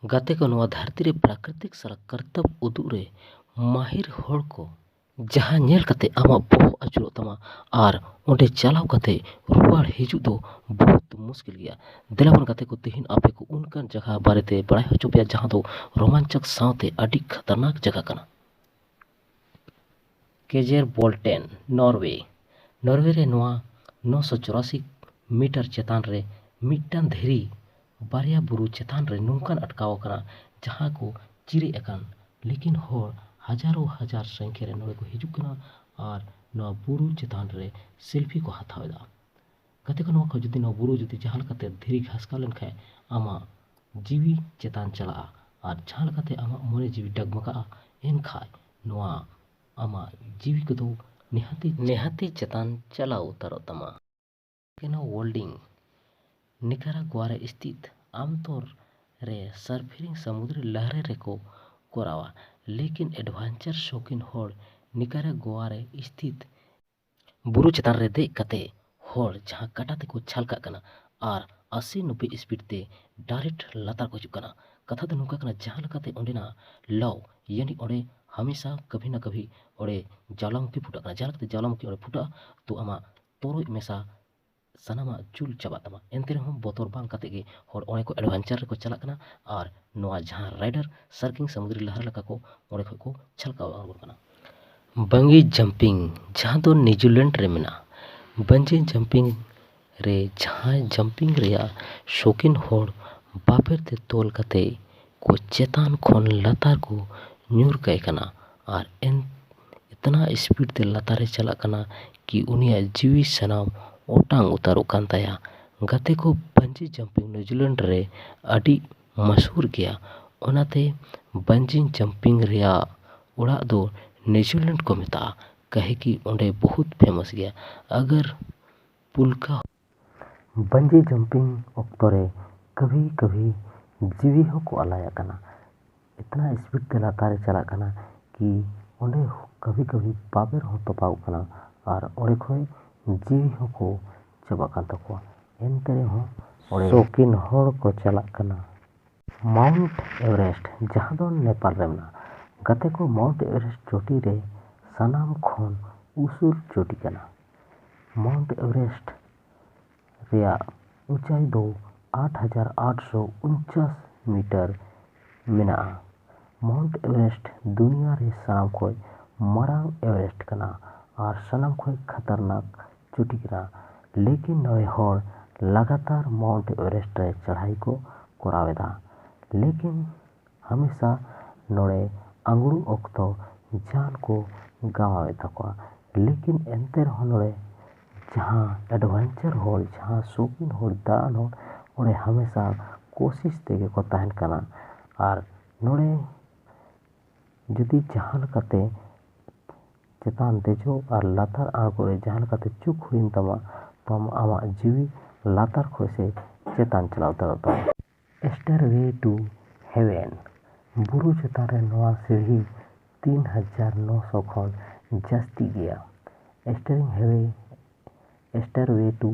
ᱜᱟᱛᱮ ᱠᱚ ᱱᱚᱣᱟ ᱫᱷᱟᱹᱨᱛᱤ ᱨᱮ ᱯᱨᱟᱠᱨᱤᱛᱤᱠ ᱥᱟᱞᱟᱜ ᱠᱟᱨᱛᱚᱵᱽ ᱩᱫᱩᱜ ᱨᱮ ᱢᱟᱹᱦᱤᱨ ᱦᱚᱲ ᱠᱚ ᱡᱟᱦᱟᱸ ᱧᱮᱞ ᱠᱟᱛᱮ ᱟᱢᱟᱜ ᱵᱚᱦᱚᱜ ᱟᱹᱪᱩᱨᱚᱜ ᱛᱟᱢᱟ ᱟᱨ ᱚᱸᱰᱮ ᱪᱟᱞᱟᱣ ᱠᱟᱛᱮ ᱨᱩᱣᱟᱹᱲ ᱦᱤᱡᱩᱜ ᱫᱚ ᱵᱚᱦᱩᱛ ᱢᱩᱥᱠᱤᱞ ᱜᱮᱭᱟ। ᱫᱮᱞᱟᱵᱚᱱ ᱜᱟᱛᱮ ᱠᱚ ᱛᱮᱦᱮᱧ ᱟᱯᱮ ᱠᱚ ᱚᱱᱠᱟᱱ ᱡᱟᱭᱜᱟ ᱵᱟᱨᱮᱛᱮ ᱵᱟᱲᱟᱭ ᱦᱚᱪᱚ ᱯᱮᱭᱟ ᱡᱟᱦᱟᱸ ᱫᱚ ᱨᱳᱢᱟᱧᱪᱚᱠ ᱥᱟᱶᱛᱮ ᱟᱹᱰᱤ ᱠᱷᱟᱛᱟᱨᱱᱟᱠ ᱡᱟᱭᱜᱟ ᱠᱟᱱᱟ। ᱠᱮᱡᱮᱨᱵᱚᱞᱴᱮᱱ ᱱᱚᱨᱣᱮ ᱨᱮ ᱱᱚᱣᱟ 984 ᱢᱤᱴᱟᱨ ᱪᱮᱛᱟᱱ ᱨᱮ ᱢᱤᱫᱴᱟᱝ ᱫᱷᱤᱨᱤ ᱵᱟᱨᱭᱟ ᱵᱩᱨᱩ ᱪᱮᱛᱟᱱ ᱨᱮ ᱱᱚᱝᱠᱟᱱ ᱟᱴᱠᱟᱣ ᱟᱠᱟᱱᱟ ᱡᱟᱦᱟᱸ ᱠᱚ ᱪᱤᱨᱤᱡ ᱟᱠᱟᱱ, ᱞᱮᱠᱤᱱ ᱦᱚᱲ ᱦᱟᱡᱟᱨᱚ ᱦᱟᱡᱟᱨ ᱥᱚᱝᱠᱷᱟ ᱨᱮ ᱱᱚᱰᱮ ᱠᱚ ᱦᱤᱡᱩᱜ ᱠᱟᱱᱟ ᱟᱨ ᱱᱚᱣᱟ ᱵᱩᱨᱩ ᱪᱮᱛᱟᱱ ᱨᱮ ᱥᱮᱞᱯᱷᱤ ᱠᱚ ᱦᱟᱛᱟᱣ ᱮᱫᱟ। ᱜᱟᱛᱮ ᱠᱚ ᱱᱚᱣᱟ ᱵᱩᱨᱩ ᱡᱩᱫᱤ ᱡᱟᱦᱟᱸ ᱞᱮᱠᱟᱛᱮ ᱫᱷᱤᱨᱤ ᱜᱷᱟᱥᱠᱟᱣ ᱞᱮᱱᱠᱷᱟᱱ ᱟᱢᱟᱜ ᱡᱤᱣᱤ ᱪᱮᱛᱟᱱ ᱪᱟᱞᱟᱜᱼᱟ ᱟᱨ ᱡᱟᱦᱟᱸ ᱞᱮᱠᱟᱛᱮ ᱟᱢᱟᱜ ᱢᱚᱱᱮ ᱡᱤᱣᱤ ᱰᱟᱜᱢᱟᱜᱼᱟ, ᱮᱱᱠᱷᱟᱡ ᱱᱚᱣᱟ ᱟᱢᱟᱜ ᱡᱤᱣᱤ ᱠᱚᱫᱚ ᱱᱮᱦᱟᱛᱤ ᱪᱮᱛᱟन ᱪᱟᱞᱟᱣ ᱩᱛᱟᱹᱨᱚᱜ ᱛᱟᱢᱟ। ᱳᱭᱮᱞᱰᱤᱝ निकारागुआ रे स्थित आमतौर रे सर्फिंग समुद्री लहरें रेको कोरावा, लेकिन एडवेंचर शौकीन होड़ निकारागुआ रे स्थित बुरु चेतान रे देख कते होड़ जहां काटा ते को छलका कना और 80-90 स्पीड ते डायरेक्ट लातार को हिजुग कना। कथा दो नुका कना जहां लकाते ओंडेना लव यानी ओंडे हमेशा कभी ना कभी ओंडे ज्वालामुखी फुटा कना। जहां लकाते ज्वालामुखी ओंडे फुटा तो आमा तोरoj मेसा सानामा चुल चाबा तमा। एनते रहो बोतोर बांग कते गे होड़ ओंडे को एडवेंचर रे को चला कना और नोआ जहां राइडर सर्किंग समुद्री लहर लका को ओंडे खो को छलका आगो कना। बंगी जंपिंग जहां दो न्यूजीलैंड रे मेना। बंजी जंपिंग रे जहां जंपिंग रेया शौकीन होड़ बापेर ते तोल कते को चेतान खोन लातार को ᱧᱩᱨ ᱠᱟᱭ ᱠᱟᱱᱟ ᱟᱨ इतना स्पीड ते लातार रे चला कना कि उनिया जीवी सनाम ओटांग उतारोग कान ताया। गाते को बंजी जंपिंग न्यूजीलैंड रे अडी मशहूर गया, ओनाते बंजी जंपिंग रेया उड़ाग दो न्यूजीलैंड को मेता कहे कि ओंडे बहुत फेमस गया। अगर पुलका बंजी जंपिंग ऑक्टोरे कभी कभी जीवी हो को अलाया कना। इतना स्पीड ते लातारे चला कना कि ओंडे कभी कभी बाबेर हो तोपाव कना और ओंडे खोय जीवी हो को चबा कान तकोआ। एनते रहो ओंडे शौकीन होड़ को चला कना। माउंट एवरेस्ट जहां दो नेपाल रे मेना। गाते को माउंट एवरेस्ट चोटी रे सनाम खोन उसूल चोटी कना। माउंट एवरेस्ट रेया ऊंचाई दो 8,849 मीटर मेना। माउंट एवरेस्ट दुनिया रे सनाम खोय मरांग एवरेस्ट कना और सनाम खोय खतरनाक चोटी कना। लेकिन नवे होड़ लगातार माउंट एवरेस्ट रे चढ़ाई को कोरावेदा, लेकिन हमेशा नोड़े अंगड़ू ऑक्तो जान को गवावे तकोआ। लेकिन एनते रहो नोड़े जहां एडवेंचर होड़ जहां शौकीन होड़ दान होड़ ओंडे हमेशा कोशिश तेगे को तहन कना और नोड़े जुदी जहां लकाते चेतान देजो और लातार आगो रे जहां लकाते चुक हुइन तमा तो आमा जीवी लातार खोय से चेतान चलाव तमा। स्टेयरवे टू हेवन बुरु चेतान रे नोआ सीढ़ी 3,900 खोन जास्ती गया। स्टेयरवे टू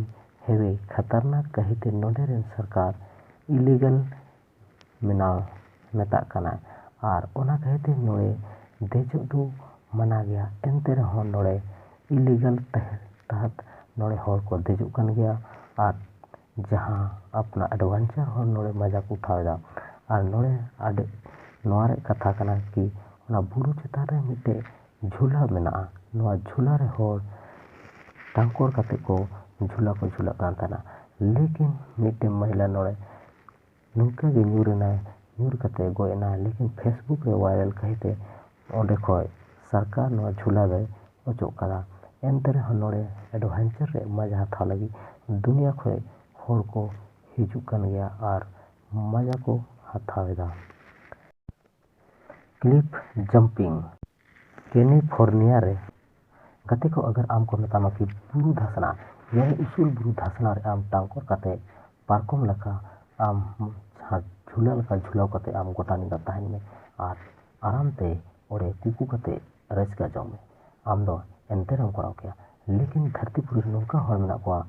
हेवे खतरनाक कहिते नोडे रेन सरकार इलीगल मेता कना और ओना कहिते नोड़े देजो दो मना गया। एनते रहो नोड़े इलीगल तहत नोड़े होड़ को देजो कन गया और जहां अपना एडवेंचर होड़ नोड़े मजा को उठावेदा और नोड़े आडे नोआरे कथा कना कि ओना बुरु चेतान रे मिटे झूला मेना। नोआ झूला रे होड़ टांकोर कते को झूला को झूला कान ताना, लेकिन मिटे महिला नोड़े नुका गे ᱧᱩᱨ कते गोयना। लेकिन फेसबुक रे वायरल कहिते ओंडे खोय सरकार नोआ झूला रे ओचो कदा। एनते रहो नोड़े एडवेंचर रे मजा हाथाव लगी दुनिया खोय होड़ को हिजुग कन गया और मजा को हाथावेदा। क्लिफ जंपिंग कैलिफोर्निया रे गाते को अगर आम को मेतामा कि बुरु धसना यानी उसूल बुरु धसना रे आम टांकोर कते पारकोम लका आम जहां झूला लका झूलाव कते आम गोटा निदा तहन में और आराम ते ओरे कुकू कते रसका जाओ में आम दो एनते रम कराव किया। लेकिन धरती पुरी नौका होड़ मेना कोआ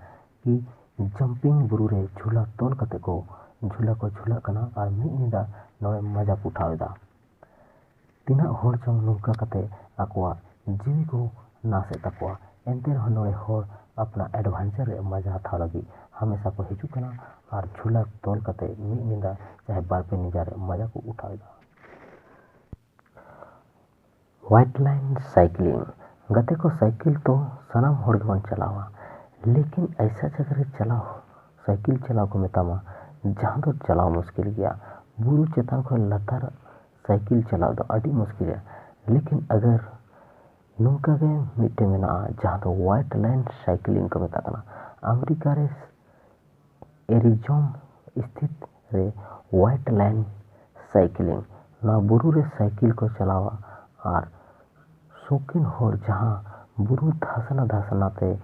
कि जंपिंग बुरु रे झूला तोल कते को झूला को झूला कना और मिद निदा नोड़े मजा को उठावेदा तीना होड़ चों नौका कते आकोआ जीवी को नासे तकोआ एंते रह नोड़े होड़ अपना एडवेंचर रे मजा हाथाव लगी हमेशा को हिजू कना और झूला तोल कते मिद निदा चाहे बारपे निजा रे मजा को उठावेदा व्हाइट लाइन साइकिलिंग गते को साइकिल तो सनाम होड़ गेबन चलावा लेकिन ऐसा जगह रे चलाओ साइकिल चलाओ को मेतामा जहां तो चलाओ मुश्किल गया बुरु चेतान को लतार साइकिल चलाओ तो अड़ी मुश्किल है लेकिन अगर नौका के मिट्टे में ना जहां तो व्हाइट लाइन साइकिलिंग को मेता कना अमेरिका रे एरिजोन स्थित रे व्हाइट लाइन साइकिलिंग ना बुरु रे साइकिल को चलावा और शौकीन होड़ जहां बुरु धासना धासना ते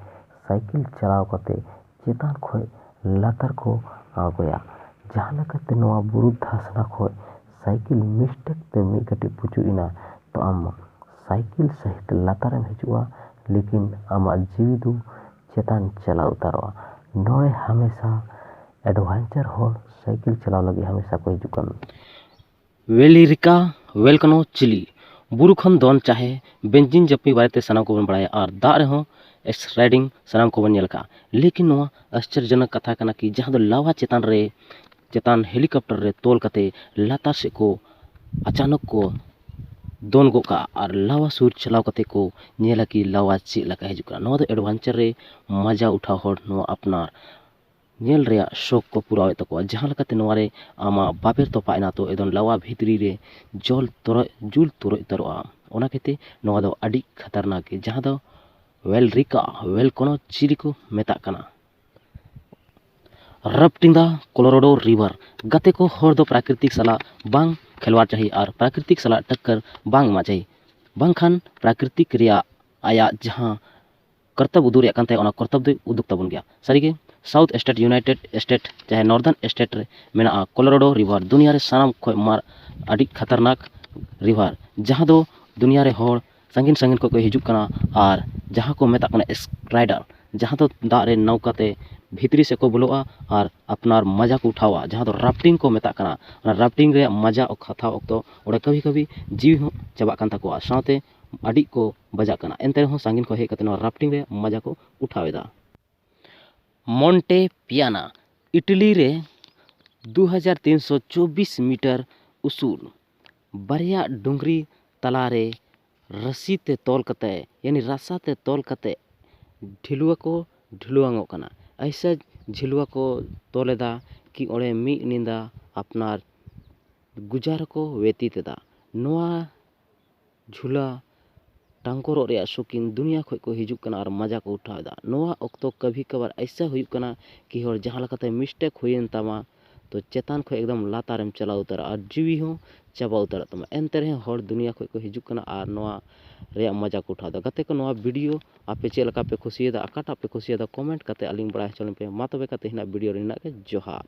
साइकिल चलाव कते चेतान खोय लातार को आगोया जहां लकते नोआ बुरु धासना खोय साइकिल मिस्टेक ते मी कटी पुचुइना तो आम साइकिल सहित लातारम हिजुआ लेकिन आमा जीवी दु चेतान चला उतारवा नोड़े हमेशा एडवेंचर होड़ साइकिल चलाव लगी हमेशा को हिजुकन वेलिरिका वेलकनो चिली बुरु खन दोन चाहे बेंजिन जपी बारेते सनाम को बन बड़ाया और दा रहो एक्स राइडिंग सनाम को बन का लेकिन नोआ आश्चर्यजनक कथा कना कि जहां दो लावा चेतान हेलीकॉप्टर रे तोल कते लातार से को अचानक को दोन गोका और लावा सूर चलाव कते को नेला कि लावा चे लका हिजुका नोआ दो एडवेंचर रे मजा उठा होड़ नोआ अपनार नेल रे शौक को पूरा तको जहां लकते नोआ रे आमा बाबेर तो पाइना तो एदन लावा भीतरी रे जुल तुरो तरोआ ओना केते नोआ दो अडी खतरनाक के जहां दो वेलरिका वेलकोनो चिली को मेता कना राफ्टिंग द कोलोराडो रिवर गते को होड़ दो प्राकृतिक सला बांग खेलवा चाहिए और प्राकृतिक सला टक्कर बांग मा चाहिए बांगखान प्राकृतिक रिया आया जहां कर्तव्य उदूर याकनते ओना कर्तव्य उदुक तबन गया सारीगे साउथ स्टेट यूनाइटेड स्टेट चाहे नॉर्दर्न स्टेट रे मेना कोलोराडो रिवर दुनिया रे सानाम खोय मार अडी खतरनाक रिवर जहां दो दुनिया रे होड़ संगीन संगीन को हिजुक कना और जहां को मेता कना स्क्राइडर जहां तो दा रे नौकाते भीतरी से को बोलोआ और अपनार मजा को उठावा जहां तो राफ्टिंग को मेता कना राफ्टिंग रे मजा और कथा तो ओडे कभी कभी जीव हो चबा कान तकोआ साथे अडी को बजा कना एंते हो संगीन को हे कते राफ्टिंग रे मजा को उठावेदा मोंटे पियाना इटली रे 2324 मीटर उसूल बारिया डुंगरी तलारे रस्सी ते तोल कते यानी रास्ता ते तोल कते ढिलुआ को ढिलुआंगो कना ऐसा झिलुआ को तोलेदा कि ओड़े मी निंदा अपनार गुजार को वेती तेदा नोआ झूला टांकोरो रे शौकीन दुनिया खोय को हिजुक कना और मजा को उठावेदा नोआ ऑक्तो कभी कभार ऐसा हुई कना कि होर जहां लकते मिस्टेक हुईन तमा तो चेतान को एकदम लातारम चला उतर और जीवी हो चाबा उतर तमा एंते रे होर दुनिया खोय को हिजुक कना और नोआ रे मजा को उठावेदा गते को नोआ वीडियो आपे चेल का पे खुशियदा अकाटा पे खुशियदा कमेंट कते अलिंग बड़ा चलन पे मा तबे कते हिना वीडियो रिना के जोहार।